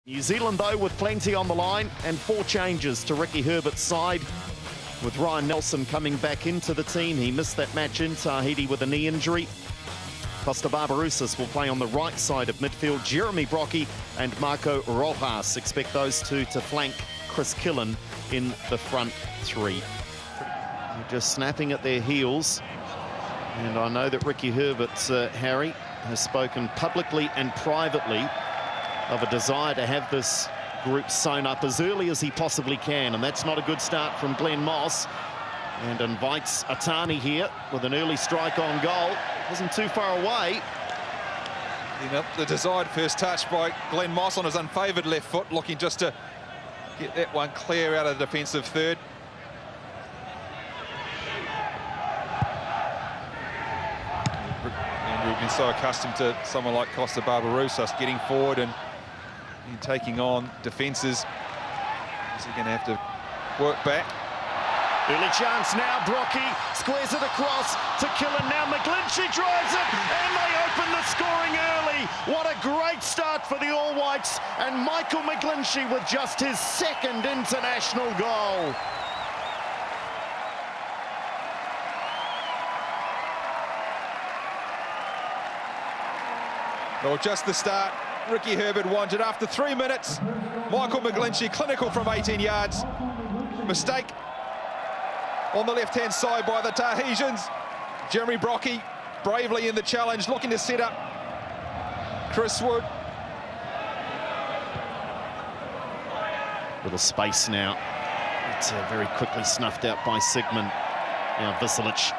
New Zealand, though, with plenty on the line and 4 changes to Ricky Herbert's side. With Ryan Nelsen coming back into the team. He missed that match in Tahiti with a knee injury. Costa Barbarouses will play on the right side of midfield. Jeremy Brockie and Marco Rojas expect those two to flank Chris Killen in the front 3. They're just snapping at their heels. And I know that Ricky Herbert, Harry, has spoken publicly and privately of a desire to have this group sewn up as early as he possibly can, and that's not a good start from Glenn Moss, and invites Atani here with an early strike on goal. Wasn't too far away. The desired first touch by Glenn Moss on his unfavoured left foot, looking just to get that one clear out of the defensive third. And we've been so accustomed to someone like Costa Barbarouses getting forward and taking on defences. Is he going to have to work back? Early chance now. Brockie squares it across to Killen. Now McGlinchey drives it, and they open the scoring early. What a great start for the All Whites, and Michael McGlinchey with just his 2nd international goal. Well, just the start Ricky Herbert wanted. After 3 minutes, Michael McGlinchey, clinical from 18 yards. Mistake on the left-hand side by the Tahitians. Jeremy Brockie bravely in the challenge, looking to set up Chris Wood. Little space now. It's very quickly snuffed out by Sigmund. Now Visilic.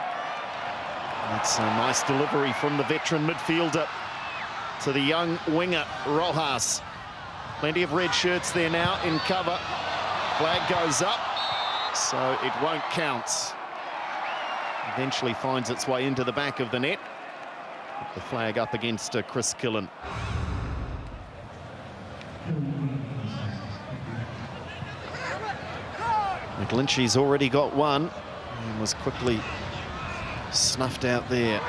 That's a nice delivery from the veteran midfielder to the young winger, Rojas. Plenty of red shirts there now in cover. Flag goes up, so it won't count. Eventually finds its way into the back of the net. The flag up against Chris Killen. McGlinchey's already got one and was quickly snuffed out there.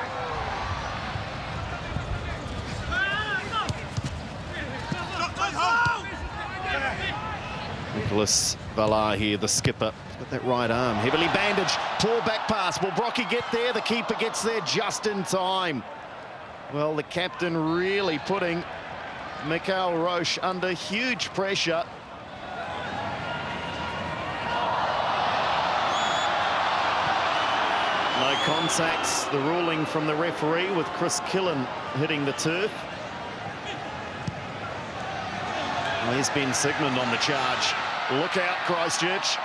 Nicholas Valar here, the skipper. He's got that right arm heavily bandaged. Poor back pass. Will Brockie get there? The keeper gets there just in time. Well, the captain really putting Mikael Roche under huge pressure. No contacts. The ruling from the referee with Chris Killen hitting the turf. Well, here's Ben Sigmund on the charge. Look out, Christchurch.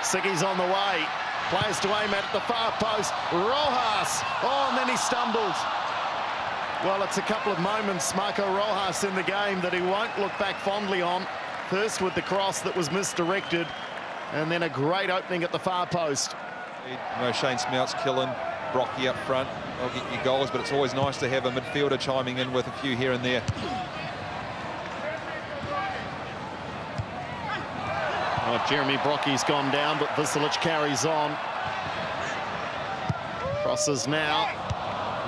Siggy's on the way. Players to aim at the far post. Rojas. Oh, and then he stumbled. Well, it's a couple of moments, Marco Rojas, in the game that he won't look back fondly on. First with the cross that was misdirected, and then a great opening at the far post. You know, Shane Smelts, Killen, Brockie up front. They'll get you goals, but it's always nice to have a midfielder chiming in with a few here and there. Oh, Jeremy Brockie's gone down, but Visilic carries on. Crosses now.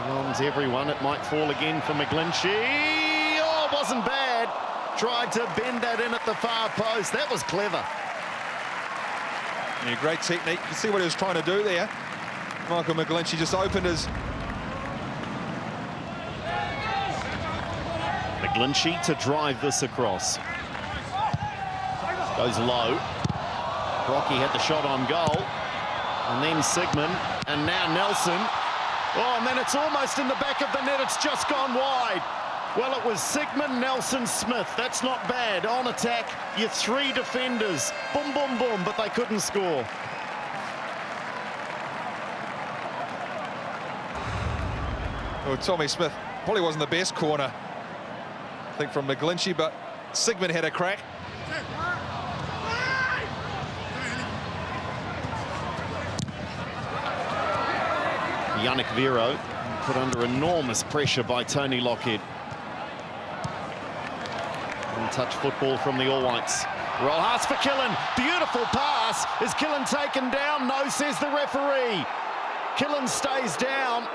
Belongs everyone. It might fall again for McGlinchey. Oh, it wasn't bad. Tried to bend that in at the far post. That was clever. Yeah, great technique. You can see what he was trying to do there. Michael McGlinchey just opened his... McGlinchey to drive this across. Goes low. Brockie had the shot on goal. And then Sigmund. And now Nelsen. Oh, and then it's almost in the back of the net. It's just gone wide. Well, it was Sigmund, Nelsen, Smith. That's not bad. On attack, your 3 defenders. Boom, boom, boom, but they couldn't score. Well, Tommy Smith probably wasn't the best corner, I think, from McGlinchey, but Sigmund had a crack. Yannick Vero put under enormous pressure by Tony Lockhead. Touch football from the All Whites. Rojas for Killen. Beautiful pass. Is Killen taken down? No, says the referee. Killen stays down.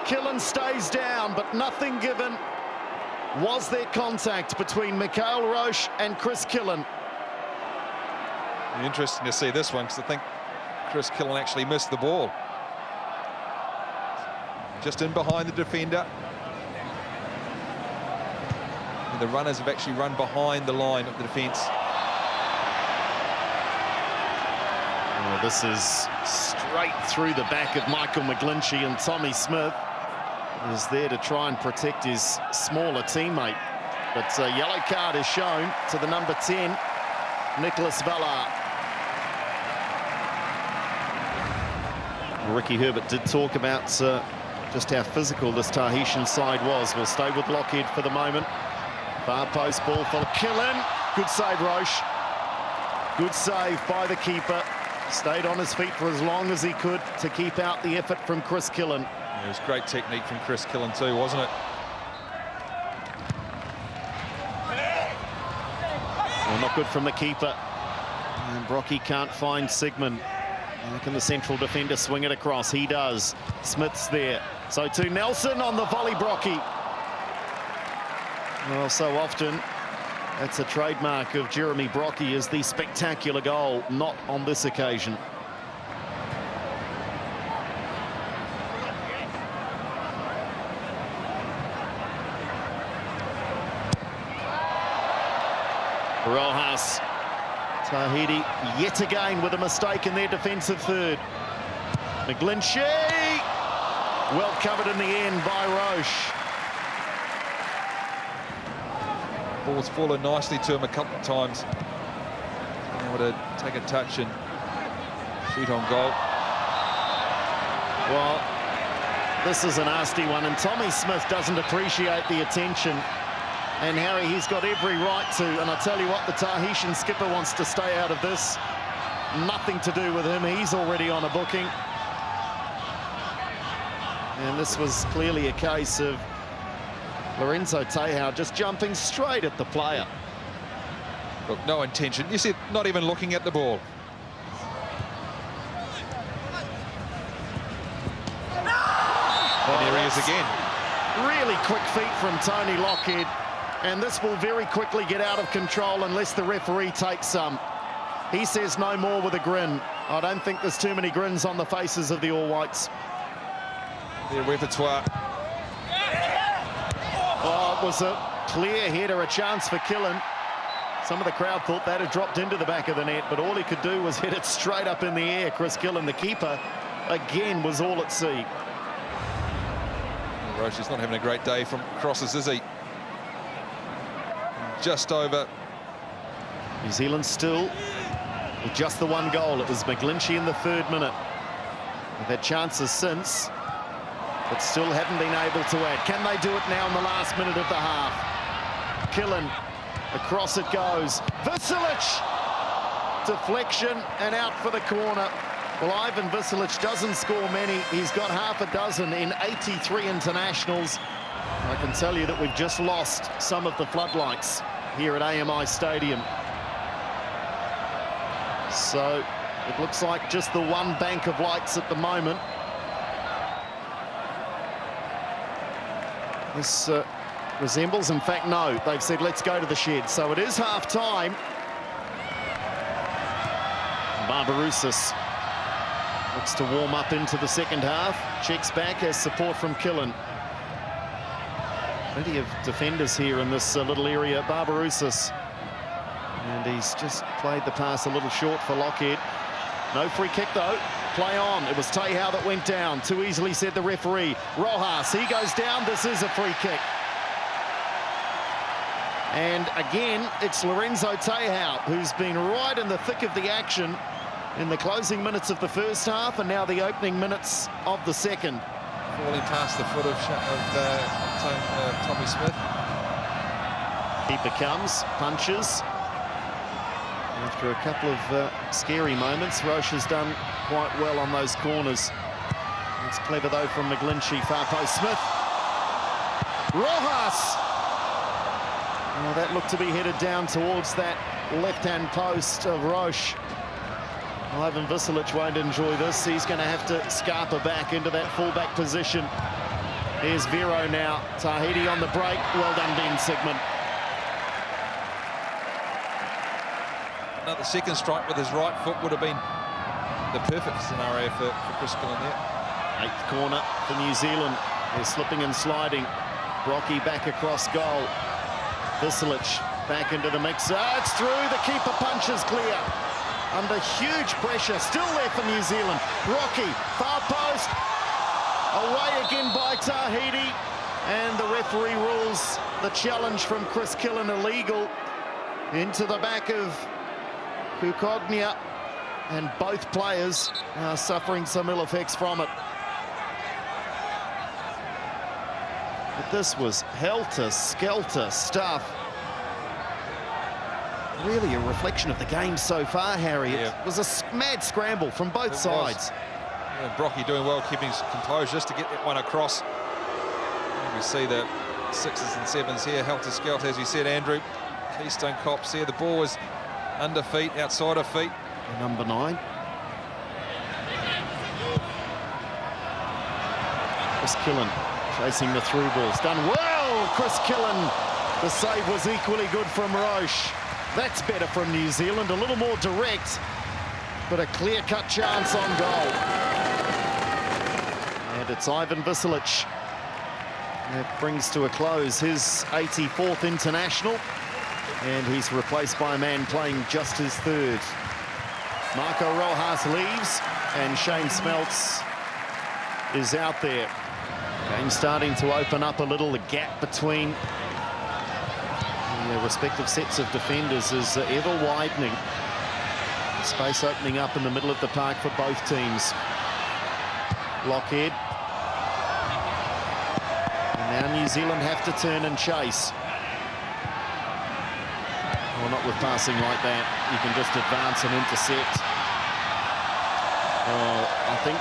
Killen stays down, but nothing given Was there contact between Mikhail Roche and Chris Killen? Interesting to see this one, because I think Chris Killen actually missed the ball. Just in behind the defender. And the runners have actually run behind the line of the defence. Well, this is straight through the back of Michael McGlinchey, and Tommy Smith is there to try and protect his smaller teammate. But a yellow card is shown to the number 10, Nicholas Vallard. Ricky Herbert did talk about just how physical this Tahitian side was. We'll stay with Lockheed for the moment. Far post ball for Killen. Good save, Roche. Good save by the keeper. Stayed on his feet for as long as he could to keep out the effort from Chris Killen. It was great technique from Chris Killen too, wasn't it? Well, not good from the keeper. And Brocky can't find Sigmund. How can the central defender swing it across? He does. Smith's there. So to Nelson on the volley, Brocky. Well, so often that's a trademark of Jeremy Brocky, is the spectacular goal. Not on this occasion. Rojas. Tahiti yet again with a mistake in their defensive third. McGlinchey, well covered in the end by Roche. Ball's fallen nicely to him a couple of times. Able to take a touch and shoot on goal. Well, this is a nasty one, and Tommy Smith doesn't appreciate the attention. And Harry, he's got every right to. And I tell you what, the Tahitian skipper wants to stay out of this. Nothing to do with him. He's already on a booking. And this was clearly a case of Lorenzo Tejau just jumping straight at the player. Look, no intention. You see, not even looking at the ball. And there he is again. Really quick feet from Tony Lockhead. And this will very quickly get out of control unless the referee takes some. He says no more with a grin. I don't think there's too many grins on the faces of the All Whites. Their repertoire. Oh, it was a clear header, a chance for Killen. Some of the crowd thought that had dropped into the back of the net, but all he could do was hit it straight up in the air. Chris Killen, the keeper, again was all at sea. Roche is not having a great day from crosses, is he? Just over. New Zealand still with just the one goal. It was McGlinchey in the 3rd minute. They've had chances since, but still haven't been able to add. Can they do it now in the last minute of the half? Killen, across it goes. Visilic! Deflection and out for the corner. Well, Ivan Visilic doesn't score many. He's got half a dozen in 83 internationals. I can tell you that we've just lost some of the floodlights here at AMI Stadium. So it looks like just the one bank of lights at the moment. This resembles, in fact, no, they've said let's go to the shed. So it is half-time. Barbarousis looks to warm up into the second half. Checks back as support from Killen. Plenty of defenders here in this little area. Barbarousis. And he's just played the pass a little short for Lockheed. No free kick, though. Play on. It was Tejau that went down. Too easily, said the referee. Rojas, he goes down. This is a free kick. And again, it's Lorenzo Tejau, who's been right in the thick of the action in the closing minutes of the first half and now the opening minutes of the second. Falling past the foot of Tommy Smith. Keeper comes, punches. After a couple of scary moments, Roche has done quite well on those corners. It's clever, though, from McGlinchey. Far post, Smith. Rojas! Oh, that looked to be headed down towards that left-hand post of Roche. Ivan Visilic won't enjoy this. He's going to have to scarper back into that fullback position. Here's Vero now. Tahiti on the break. Well done, Ben Sigmund. Another second strike with his right foot would have been the perfect scenario for Chris Killen there. 8th corner for New Zealand. They're slipping and sliding. Brocky back across goal. Visilic back into the mix. It's through. The keeper punches clear. Under huge pressure. Still there for New Zealand. Brocky, far post. Away again by Tahiti. And the referee rules the challenge from Chris Killen illegal. Into the back of Kukognia. And both players are suffering some ill effects from it. But this was helter-skelter stuff. Really a reflection of the game so far, Harry. Yeah. It was a mad scramble from both sides. Yeah, Brocky doing well, keeping his composure just to get that one across. And we see the 6s and 7s here, helter-skelter, as you said, Andrew. Keystone Cops here. The ball was under feet, outside of feet. Number 9. Chris Killen chasing the through balls. Done well, Chris Killen. The save was equally good from Roche. That's better from New Zealand. A little more direct, but a clear-cut chance on goal. And it's Ivan Visilic. That brings to a close his 84th international. And he's replaced by a man playing just his 3rd. Marco Rojas leaves, and Shane Smeltz is out there. Game starting to open up a little. The gap between the respective sets of defenders is ever widening. Space opening up in the middle of the park for both teams. Lockhead. And now New Zealand have to turn and chase. Well, not with passing like that. You can just advance and intercept. I think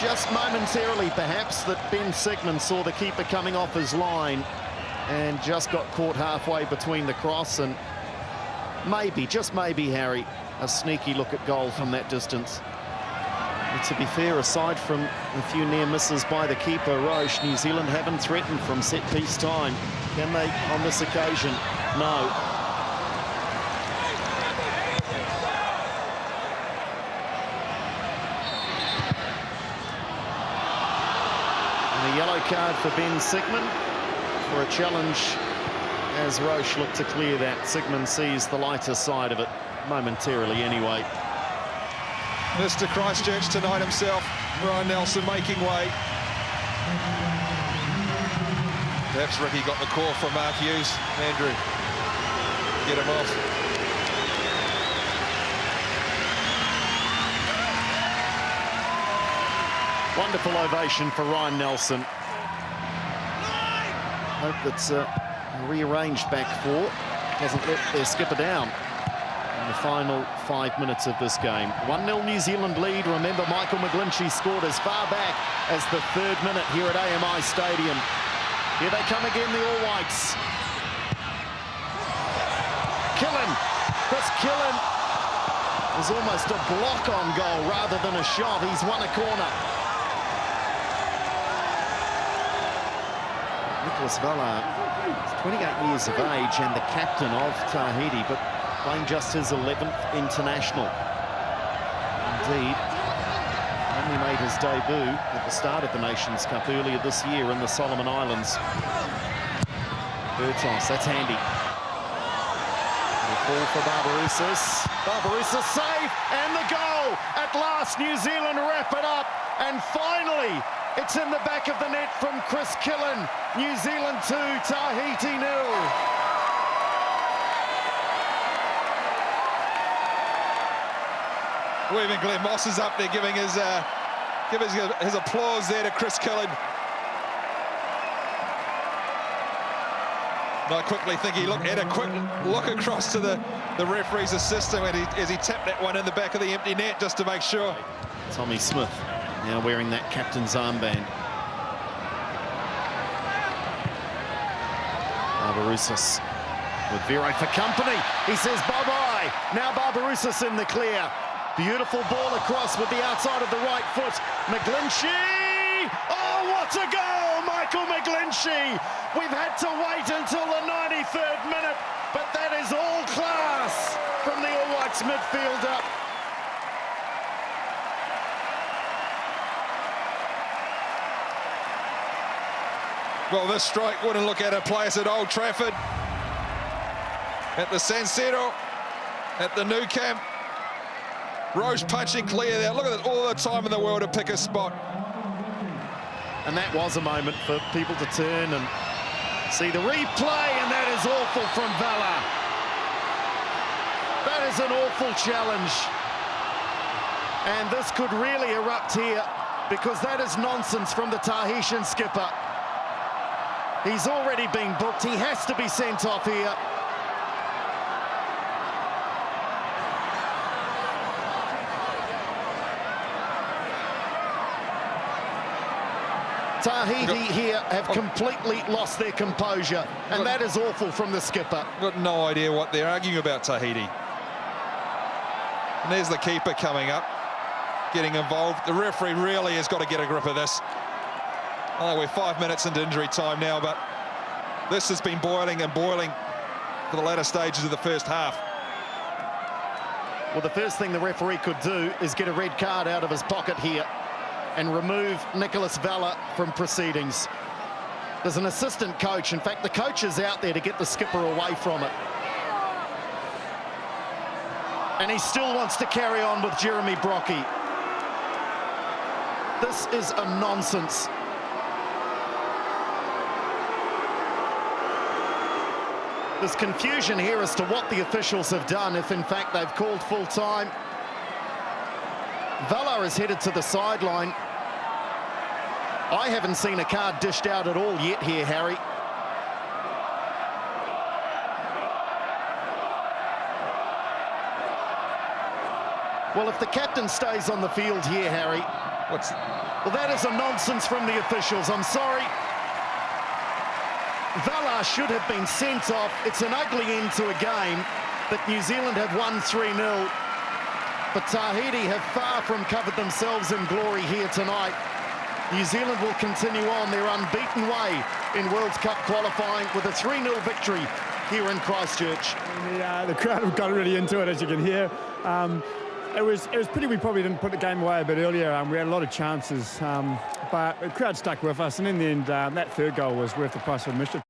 just momentarily, perhaps, that Ben Sigmund saw the keeper coming off his line and just got caught halfway between the cross and maybe, just maybe, Harry, a sneaky look at goal from that distance. But to be fair, aside from a few near misses by the keeper, Roche, New Zealand haven't threatened from set-piece time. Can they on this occasion? No. And a yellow card for Ben Sigmund for a challenge as Roche looked to clear that. Sigmund sees the lighter side of it, momentarily anyway. Mr. Christchurch tonight himself, Ryan Nelsen making way. Perhaps Ricky got the call from Mark Hughes. Andrew, get him off. Wonderful ovation for Ryan Nelsen. Hope that's a rearranged back 4. Doesn't let their skipper down in the final 5 minutes of this game. 1-0 New Zealand lead. Remember, Michael McGlinchey scored as far back as the 3rd minute here at AMI Stadium. Here they come again, the All Whites. Killen, Chris Killen was almost a block on goal rather than a shot. He's won a corner. Nicholas Valla is 28 years of age and the captain of Tahiti, but playing just his 11th international. Indeed, only made his debut at the start of the Nations Cup earlier this year in the Solomon Islands. Bertos, that's handy. The ball for Barbarouses. Barbarouses save and the goal. At last, New Zealand wrap it up. And finally, it's in the back of the net from Chris Killen. New Zealand 2, Tahiti 0. Even Glenn Moss is up there giving his applause there to Chris Killen. I quickly think he had a quick look across to the referee's assistant as he tapped that one in the back of the empty net just to make sure. Tommy Smith now wearing that captain's armband. Barbarouses with Vero for company. He says bye-bye. Now Barbarouses in the clear. Beautiful ball across with the outside of the right foot. McGlinchey! Oh, what What a goal, Michael McGlinchey! We've had to wait until the 93rd minute, but that is all class from the All Whites midfielder. Well, this strike wouldn't look at a place at Old Trafford, at the San Siro, at the Nou Camp. Roche punching clear there. Look at that, all the time in the world to pick a spot. And that was a moment for people to turn and see the replay, and that is awful from Vella. That is an awful challenge. And this could really erupt here, because that is nonsense from the Tahitian skipper. He's already been booked. He has to be sent off here. Tahiti here have completely lost their composure, and that is awful from the skipper. Got no idea what they're arguing about, Tahiti. And there's the keeper coming up, getting involved. The referee really has got to get a grip of this. Oh, we're 5 minutes into injury time now, but this has been boiling and boiling for the latter stages of the first half. Well, the first thing the referee could do is get a red card out of his pocket here and remove Nicholas Vella from proceedings. There's an assistant coach. In fact, the coach is out there to get the skipper away from it. And he still wants to carry on with Jeremy Brockie. This is a nonsense. There's confusion here as to what the officials have done, if in fact they've called full time. Vella is headed to the sideline. I haven't seen a card dished out at all yet here, Harry. Well, if the captain stays on the field here, Harry, well, that is a nonsense from the officials. I'm sorry. Vella should have been sent off. It's an ugly end to a game that New Zealand have won 3-0. But Tahiti have far from covered themselves in glory here tonight. New Zealand will continue on their unbeaten way in World Cup qualifying with a 3-0 victory here in Christchurch. The crowd have got really into it, as you can hear. It was pretty. We probably didn't put the game away a bit earlier. We had a lot of chances, but the crowd stuck with us, and in the end, that third goal was worth the price of admission.